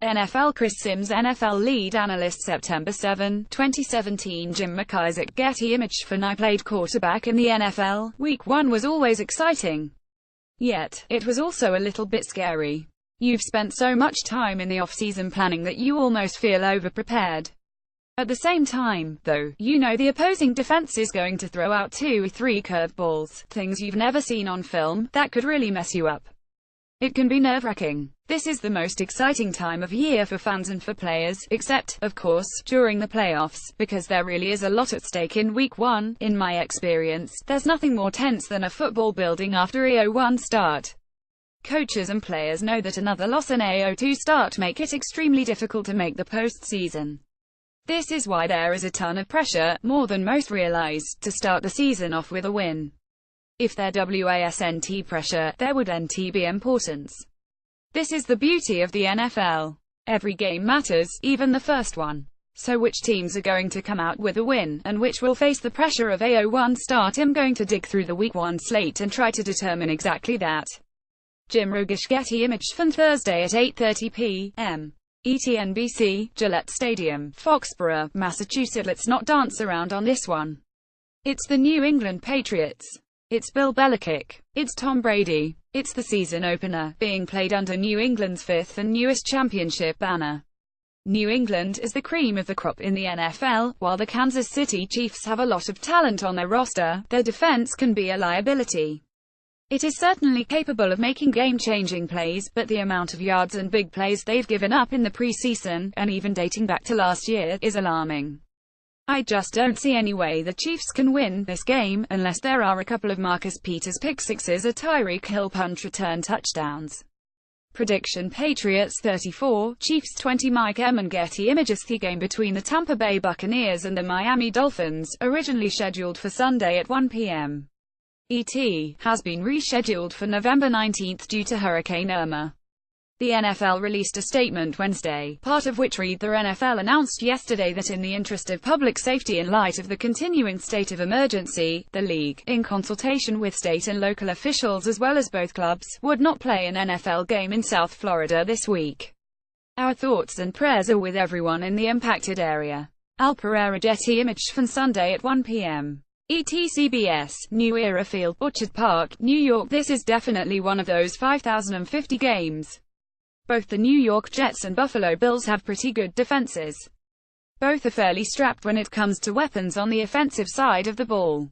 NFL Chris Sims NFL lead analyst September 7, 2017 Jim McIsaac Getty Image Fan I played quarterback in the NFL. Week 1 was always exciting. Yet, it was also a little bit scary. You've spent so much time in the off-season planning that you almost feel over-prepared. At the same time, though, you know the opposing defense is going to throw out 2 or 3 curveballs, things you've never seen on film, that could really mess you up. It can be nerve-wracking. This is the most exciting time of year for fans and for players, except, of course, during the playoffs, because there really is a lot at stake in Week 1. In my experience, there's nothing more tense than a football building after a 0-1 start. Coaches and players know that another loss and a 0-2 start make it extremely difficult to make the postseason. This is why there is a ton of pressure, more than most realize, to start the season off with a win. If there wasn't pressure, there wouldn't be importance. This is the beauty of the NFL. Every game matters, even the first one. So which teams are going to come out with a win, and which will face the pressure of a 0-1 start? I'm going to dig through the Week 1 slate and try to determine exactly that. Jim Rogish Getty Image Fan Thursday at 8:30 p.m. ET/NBC, Gillette Stadium, Foxborough, Massachusetts. Let's not dance around on this one. It's the New England Patriots. It's Bill Belichick. It's Tom Brady. It's the season opener, being played under New England's 5th and newest championship banner. New England is the cream of the crop in the NFL. While the Kansas City Chiefs have a lot of talent on their roster, their defense can be a liability. It is certainly capable of making game-changing plays, but the amount of yards and big plays they've given up in the preseason, and even dating back to last year, is alarming. I just don't see any way the Chiefs can win this game, unless there are a couple of Marcus Peters pick-sixes or Tyreek Hill punt return touchdowns. Prediction: Patriots 34, Chiefs 20. Mike M. and Getty Images. The game between the Tampa Bay Buccaneers and the Miami Dolphins, originally scheduled for Sunday at 1 p.m. ET, has been rescheduled for November 19 due to Hurricane Irma. The NFL released a statement Wednesday, part of which read: The NFL announced yesterday that in the interest of public safety in light of the continuing state of emergency, the league, in consultation with state and local officials as well as both clubs, would not play an NFL game in South Florida this week. Our thoughts and prayers are with everyone in the impacted area. Al Pereira Getty Image Fan Sunday at 1 p.m. ET/CBS, New Era Field, Orchard Park, New York. This is definitely one of those 5,050 games. Both the New York Jets and Buffalo Bills have pretty good defenses. Both are fairly strapped when it comes to weapons on the offensive side of the ball.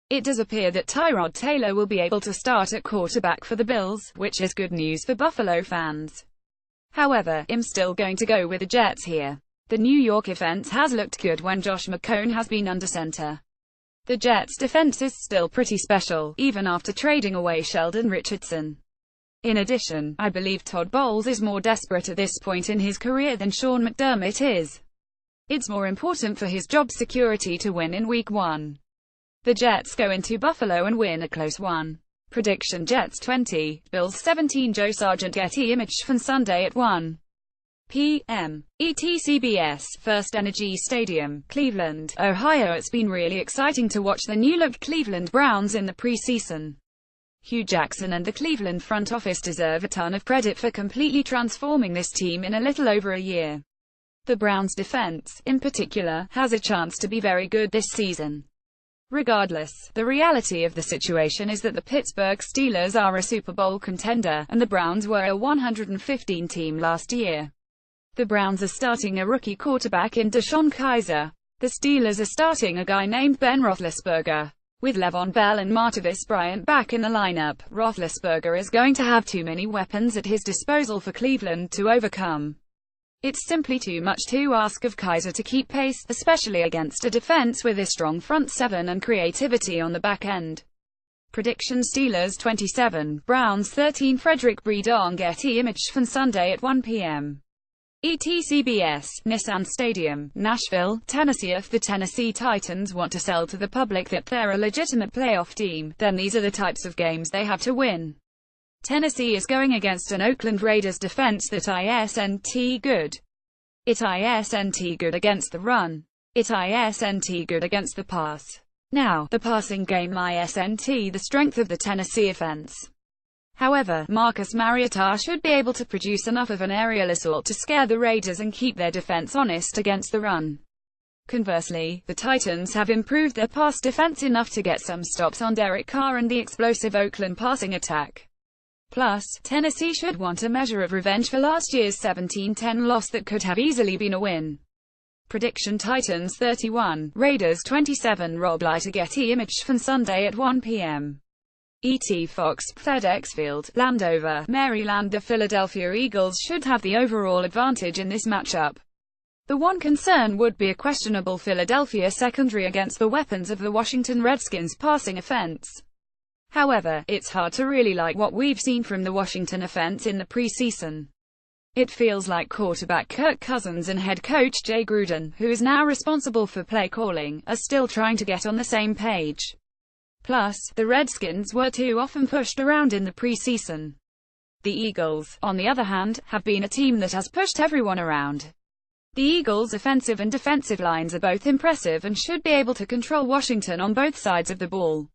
It does appear that Tyrod Taylor will be able to start at quarterback for the Bills, which is good news for Buffalo fans. However, I'm still going to go with the Jets here. The New York offense has looked good when Josh McCown has been under center. The Jets' defense is still pretty special, even after trading away Sheldon Richardson. In addition, I believe Todd Bowles is more desperate at this point in his career than Sean McDermott is. It's more important for his job security to win in Week 1. The Jets go into Buffalo and win a close one. Prediction: Jets 20, Bills 17. Joe Sargent Getty Image Fan Sunday at 1 p.m. ET/CBS, First Energy Stadium, Cleveland, Ohio. It's been really exciting to watch the new-look Cleveland Browns in the preseason. Hugh Jackson and the Cleveland front office deserve a ton of credit for completely transforming this team in a little over a year. The Browns' defense, in particular, has a chance to be very good this season. Regardless, the reality of the situation is that the Pittsburgh Steelers are a Super Bowl contender, and the Browns were a 115 team last year. The Browns are starting a rookie quarterback in DeShone Kizer. The Steelers are starting a guy named Ben Roethlisberger. With Le'Veon Bell and Martavis Bryant back in the lineup, Roethlisberger is going to have too many weapons at his disposal for Cleveland to overcome. It's simply too much to ask of Kizer to keep pace, especially against a defense with a strong front seven and creativity on the back end. Prediction: Steelers 27, Browns 13. Frederick Breedon Getty Image Fan Sunday at 1 p.m. ET/CBS, Nissan Stadium, Nashville, Tennessee. If the Tennessee Titans want to sell to the public that they're a legitimate playoff team, then these are the types of games they have to win. Tennessee is going against an Oakland Raiders defense that isn't good. It isn't good against the run. It isn't good against the pass. Now, the passing game isn't the strength of the Tennessee offense. However, Marcus Mariota should be able to produce enough of an aerial assault to scare the Raiders and keep their defense honest against the run. Conversely, the Titans have improved their pass defense enough to get some stops on Derek Carr and the explosive Oakland passing attack. Plus, Tennessee should want a measure of revenge for last year's 17-10 loss that could have easily been a win. Prediction: Titans 31, Raiders 27. Rob Leiter, Getty Image from Sunday at 1 p.m. ET Fox, FedEx Field, Landover, Maryland. The Philadelphia Eagles should have the overall advantage in this matchup. The one concern would be a questionable Philadelphia secondary against the weapons of the Washington Redskins' passing offense. However, it's hard to really like what we've seen from the Washington offense in the preseason. It feels like quarterback Kirk Cousins and head coach Jay Gruden, who is now responsible for play calling, are still trying to get on the same page. Plus, the Redskins were too often pushed around in the preseason. The Eagles, on the other hand, have been a team that has pushed everyone around. The Eagles' offensive and defensive lines are both impressive and should be able to control Washington on both sides of the ball.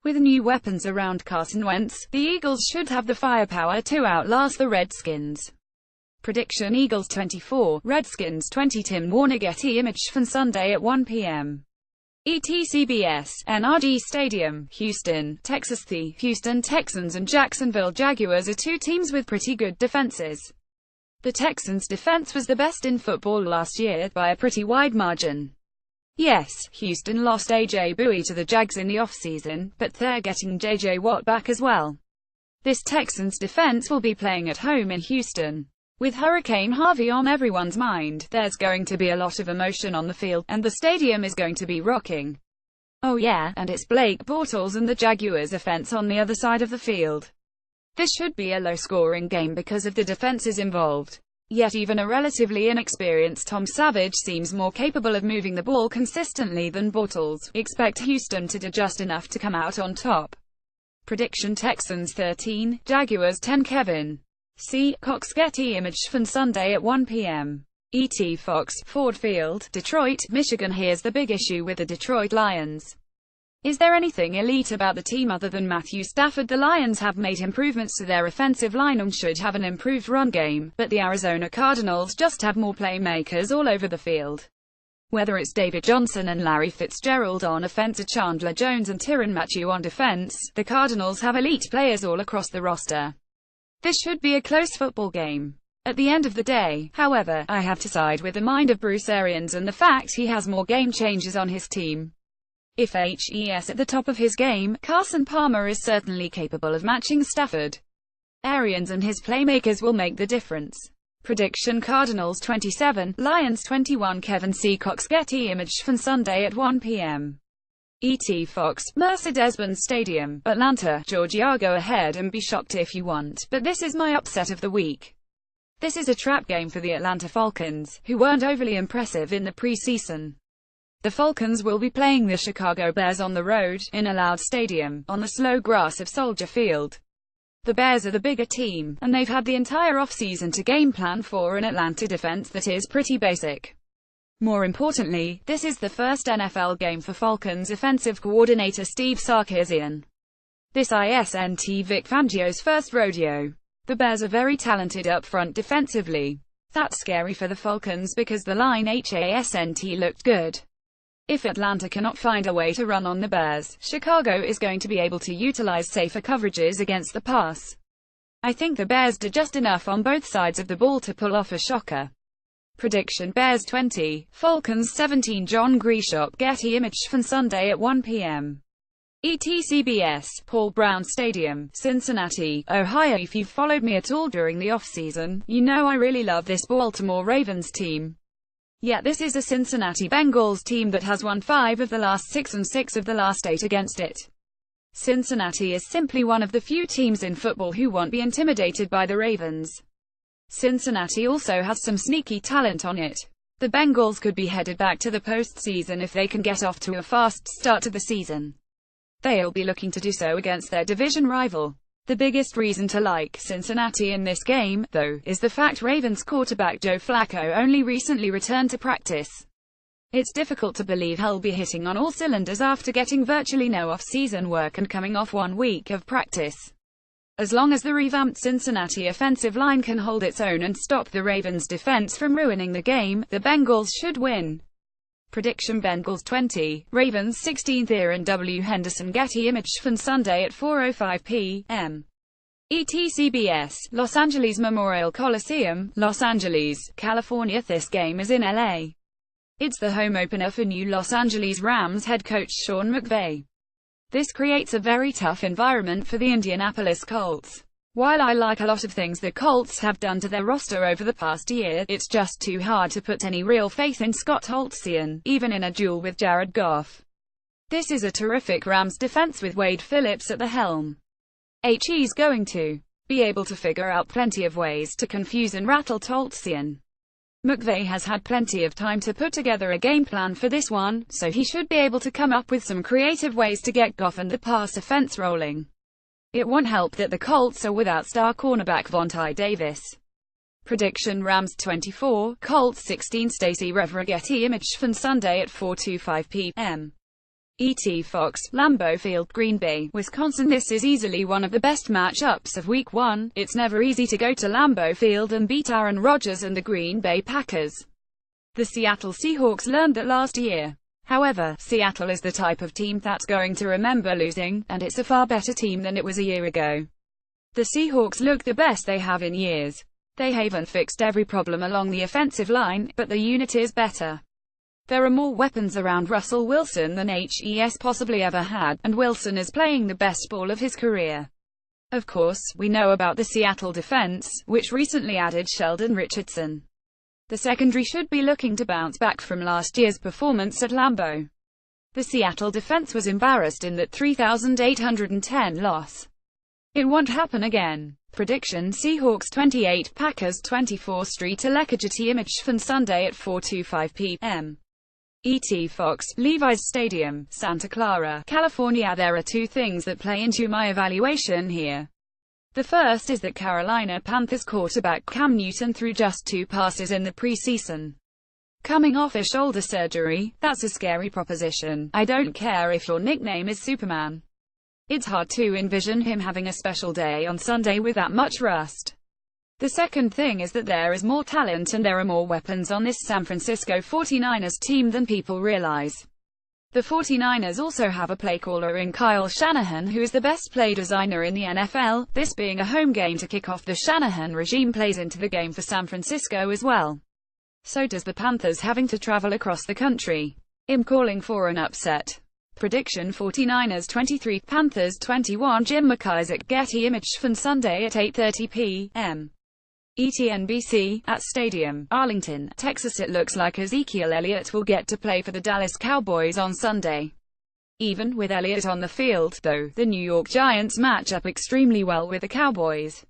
With new weapons around Carson Wentz, the Eagles should have the firepower to outlast the Redskins. Prediction: Eagles 24, Redskins 20. Tim Warner, Getty Image from Sunday at 1 p.m. ET-CBS, NRG Stadium, Houston, Texas. The Houston Texans and Jacksonville Jaguars are two teams with pretty good defenses. The Texans' defense was the best in football last year, by a pretty wide margin. Yes, Houston lost A.J. Bowie to the Jags in the offseason, but they're getting J.J. Watt back as well. This Texans defense will be playing at home in Houston. With Hurricane Harvey on everyone's mind, there's going to be a lot of emotion on the field, and the stadium is going to be rocking. Oh yeah, and it's Blake Bortles and the Jaguars' offense on the other side of the field. This should be a low-scoring game because of the defenses involved. Yet even a relatively inexperienced Tom Savage seems more capable of moving the ball consistently than Bortles. Expect Houston to do just enough to come out on top. Prediction: Texans 13, Jaguars 10. Kevin C. Cox, Getty Image from Sunday at 1 p.m. ET Fox, Ford Field, Detroit, Michigan. Here's the big issue with the Detroit Lions. Is there anything elite about the team other than Matthew Stafford? The Lions have made improvements to their offensive line and should have an improved run game, but the Arizona Cardinals just have more playmakers all over the field. Whether it's David Johnson and Larry Fitzgerald on offense or Chandler Jones and Tyrann Mathieu on defense, the Cardinals have elite players all across the roster. This should be a close football game. At the end of the day, however, I have to side with the mind of Bruce Arians and the fact he has more game changers on his team. If he's at the top of his game, Carson Palmer is certainly capable of matching Stafford. Arians and his playmakers will make the difference. Prediction: Cardinals 27, Lions 21. Kevin C. Cox, Getty Image from Sunday at 1 p.m. ET Fox, Mercedes-Benz Stadium, Atlanta, Georgia. Go ahead and be shocked if you want, but this is my upset of the week. This is a trap game for the Atlanta Falcons, who weren't overly impressive in the preseason. The Falcons will be playing the Chicago Bears on the road, in a loud stadium, on the slow grass of Soldier Field. The Bears are the bigger team, and they've had the entire offseason to game plan for an Atlanta defense that is pretty basic. More importantly, this is the first NFL game for Falcons offensive coordinator Steve Sarkisian. This isn't Vic Fangio's first rodeo. The Bears are very talented up front defensively. That's scary for the Falcons because the line hasn't looked good. If Atlanta cannot find a way to run on the Bears, Chicago is going to be able to utilize safer coverages against the pass. I think the Bears do just enough on both sides of the ball to pull off a shocker. Prediction: Bears 20, Falcons 17. John Grishop, Getty Image from Sunday at 1 p.m. ET-CBS, Paul Brown Stadium, Cincinnati, Ohio. If you've followed me at all during the offseason, you know I really love this Baltimore Ravens team. Yet this is a Cincinnati Bengals team that has won 5 of the last 6 and 6 of the last 8 against it. Cincinnati is simply one of the few teams in football who won't be intimidated by the Ravens. Cincinnati also has some sneaky talent on it. The Bengals could be headed back to the postseason if they can get off to a fast start to the season. They'll be looking to do so against their division rival. The biggest reason to like Cincinnati in this game, though, is the fact Ravens quarterback Joe Flacco only recently returned to practice. It's difficult to believe he'll be hitting on all cylinders after getting virtually no off-season work and coming off 1 week of practice. As long as the revamped Cincinnati offensive line can hold its own and stop the Ravens' defense from ruining the game, the Bengals should win. Prediction: Bengals 20, Ravens 16. Aaron W. Henderson. Getty Image from Sunday at 4:05 p.m. ET. Los Angeles Memorial Coliseum, Los Angeles, California. This game is in LA. It's the home opener for new Los Angeles Rams head coach Sean McVay. This creates a very tough environment for the Indianapolis Colts. While I like a lot of things the Colts have done to their roster over the past year, it's just too hard to put any real faith in Scott Holtzian, even in a duel with Jared Goff. This is a terrific Rams defense with Wade Phillips at the helm. He's going to be able to figure out plenty of ways to confuse and rattle Holtzian. McVay has had plenty of time to put together a game plan for this one, so he should be able to come up with some creative ways to get Goff and the pass offense rolling. It won't help that the Colts are without star cornerback Vontae Davis. Prediction: Rams 24, Colts 16. Stacey Revra. Getty Image from Sunday at 4:25 p.m. ET. Fox, Lambeau Field, Green Bay, Wisconsin. This is easily one of the best matchups of Week 1. It's never easy to go to Lambeau Field and beat Aaron Rodgers and the Green Bay Packers. The Seattle Seahawks learned that last year. However, Seattle is the type of team that's going to remember losing, and it's a far better team than it was a year ago. The Seahawks look the best they have in years. They haven't fixed every problem along the offensive line, but the unit is better. There are more weapons around Russell Wilson than HES possibly ever had, and Wilson is playing the best ball of his career. Of course, we know about the Seattle defense, which recently added Sheldon Richardson. The secondary should be looking to bounce back from last year's performance at Lambeau. The Seattle defense was embarrassed in that 3,810 loss. It won't happen again. Prediction: Seahawks 28, Packers 24. Street Getty Image from Sunday at 4:25 p.m. ET. Fox, Levi's Stadium, Santa Clara, California. There are two things that play into my evaluation here. The first is that Carolina Panthers quarterback Cam Newton threw just 2 passes in the preseason. Coming off a shoulder surgery, that's a scary proposition. I don't care if your nickname is Superman. It's hard to envision him having a special day on Sunday with that much rust. The second thing is that there is more talent and there are more weapons on this San Francisco 49ers team than people realize. The 49ers also have a play caller in Kyle Shanahan, who is the best play designer in the NFL. This being a home game to kick off the Shanahan regime plays into the game for San Francisco as well. So does the Panthers having to travel across the country. I'm calling for an upset. Prediction: 49ers 23, Panthers 21. Jim McIsaac. Getty Image from Sunday at 8:30 p.m. ET. At Stadium, Arlington, Texas. It looks like Ezekiel Elliott will get to play for the Dallas Cowboys on Sunday. Even with Elliott on the field, though, the New York Giants match up extremely well with the Cowboys.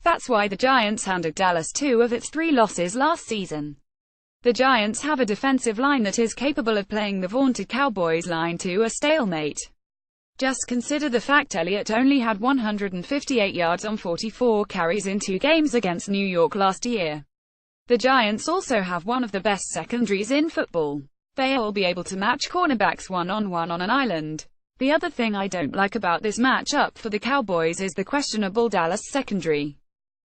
That's why the Giants handed Dallas 2 of its 3 losses last season. The Giants have a defensive line that is capable of playing the vaunted Cowboys line to a stalemate. Just consider the fact Elliott only had 158 yards on 44 carries in 2 games against New York last year. The Giants also have one of the best secondaries in football. They'll be able to match cornerbacks one-on-one on an island. The other thing I don't like about this matchup for the Cowboys is the questionable Dallas secondary.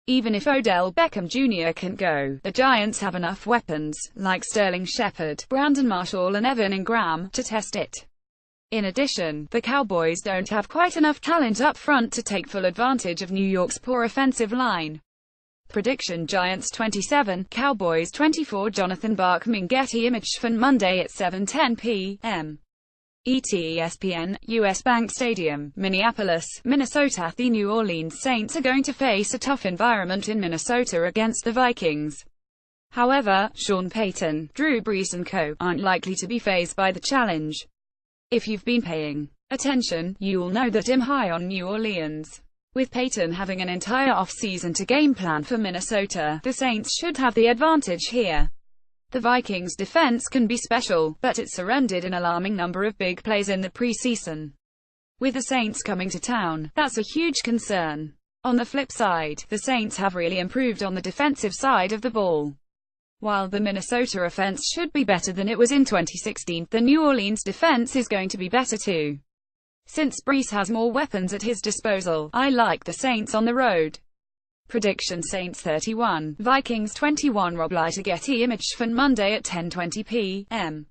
Even if Odell Beckham Jr. can't go, the Giants have enough weapons, like Sterling Shepard, Brandon Marshall and Evan Ingram, to test it. In addition, the Cowboys don't have quite enough talent up front to take full advantage of New York's poor offensive line. Prediction: Giants 27, Cowboys 24. Jonathan Bachman. Getty Image from Monday at 7:10 p.m. ET. US Bank Stadium, Minneapolis, Minnesota. The New Orleans Saints are going to face a tough environment in Minnesota against the Vikings. However, Sean Payton, Drew Brees and co. aren't likely to be fazed by the challenge. If you've been paying attention, you'll know that I'm high on New Orleans. With Payton having an entire off-season to game plan for Minnesota, the Saints should have the advantage here. The Vikings' defense can be special, but it surrendered an alarming number of big plays in the preseason. With the Saints coming to town, that's a huge concern. On the flip side, the Saints have really improved on the defensive side of the ball. While the Minnesota offense should be better than it was in 2016, the New Orleans defense is going to be better too. Since Brees has more weapons at his disposal, I like the Saints on the road. Prediction: Saints 31, Vikings 21. Rob Leiter, Getty Image Fan, Monday at 10:20 p.m.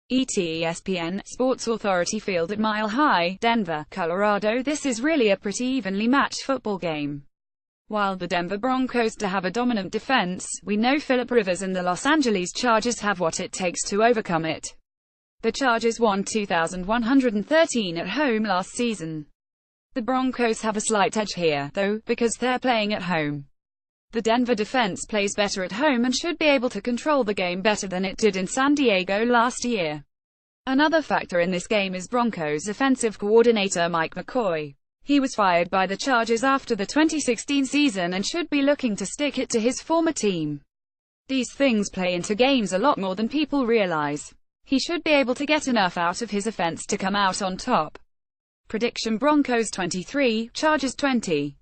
ET. ESPN Sports Authority Field at Mile High, Denver, Colorado. This is really a pretty evenly matched football game. While the Denver Broncos do have a dominant defense, we know Philip Rivers and the Los Angeles Chargers have what it takes to overcome it. The Chargers won 2,113 at home last season. The Broncos have a slight edge here, though, because they're playing at home. The Denver defense plays better at home and should be able to control the game better than it did in San Diego last year. Another factor in this game is Broncos offensive coordinator Mike McCoy. He was fired by the Chargers after the 2016 season and should be looking to stick it to his former team. These things play into games a lot more than people realize. He should be able to get enough out of his offense to come out on top. Prediction: Broncos 23, Chargers 20.